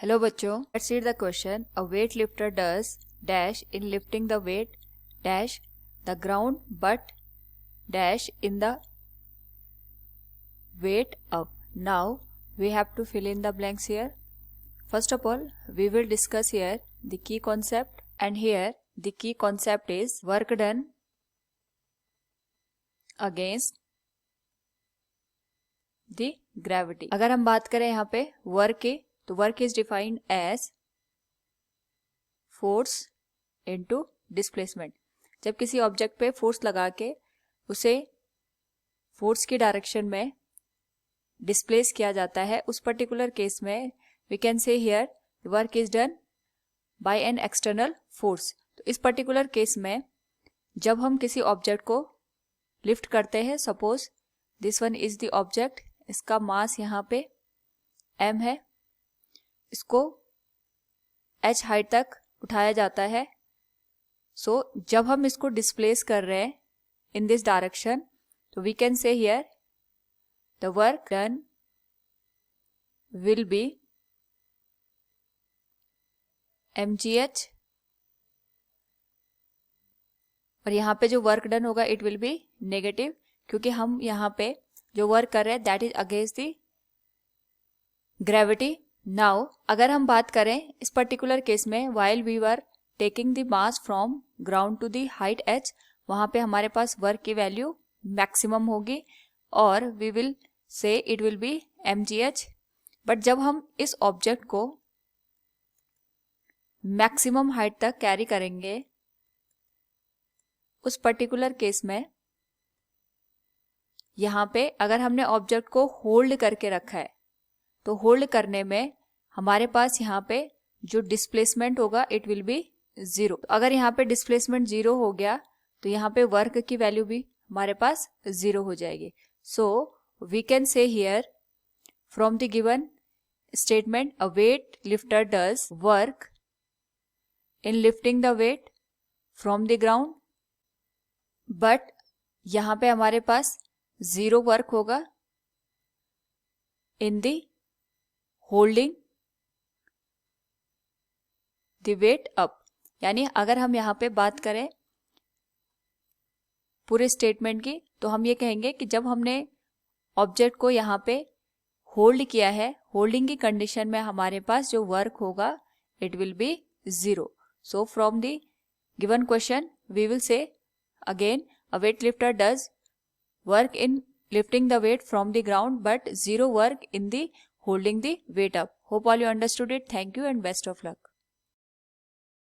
Hello बच्चों, let's read the question. A weight lifter does dash in lifting the weight dash the ground but dash in the weight up. Now we have to fill in the blanks here. First of all, we will discuss here the key concept, and here the key concept is work done against the gravity. अगर हम बात करें यहाँ पे work की, तो work is defined as force into displacement. जब किसी ऑब्जेक्ट पे फोर्स लगा के उसे फोर्स की डायरेक्शन में डिस्प्लेस किया जाता है, उस पर्टिकुलर केस में we can say here work is done by an external force. तो इस पर्टिकुलर केस में जब हम किसी ऑब्जेक्ट को लिफ्ट करते हैं, suppose this one is the object, इसका मास यहाँ पे m है, इसको h हाइट तक उठाया जाता है. सो जब हम इसको डिस्प्लेस कर रहे हैं इन दिस डायरेक्शन, तो we can say here the work done will be mgh, और यहाँ पे जो वर्क डन होगा इट विल बी नेगेटिव, क्योंकि हम यहाँ पे जो वर्क कर रहे हैं that is against the gravity. Now अगर हम बात करें इस पर्टिकुलर केस में, while we were taking the mass from ground to the height h, वहां पे हमारे पास वर्क की वैल्यू मैक्सिमम होगी और we will say it will be mgh. But जब हम इस ऑब्जेक्ट को मैक्सिमम हाइट तक कैरी करेंगे, उस पर्टिकुलर केस में यहाँ पे अगर हमने ऑब्जेक्ट को होल्ड करके रखा है, तो होल्ड करने में हमारे पास यहाँ पे जो डिस्प्लेसमेंट होगा इट विल बी 0. अगर यहाँ पे डिस्प्लेसमेंट 0 हो गया तो यहाँ पे वर्क की वैल्यू भी हमारे पास 0 हो जाएगी. So we can say here from the given statement a weight lifter does work in lifting the weight from the ground, but यहाँ पे हमारे पास 0 वर्क होगा in the holding the weight up. यानी अगर हम यहाँ पे बात करें पूरे स्टेटमेंट की, तो हम ये कहेंगे कि जब हमने ऑब्जेक्ट को यहाँ पे होल्ड किया है, होल्डिंग की कंडीशन में हमारे पास जो वर्क होगा it will be 0. So from the given question we will say again a weight lifter does work in lifting the weight from the ground but 0 work in the holding the weight up. Hope all you understood it. Thank you and best of luck.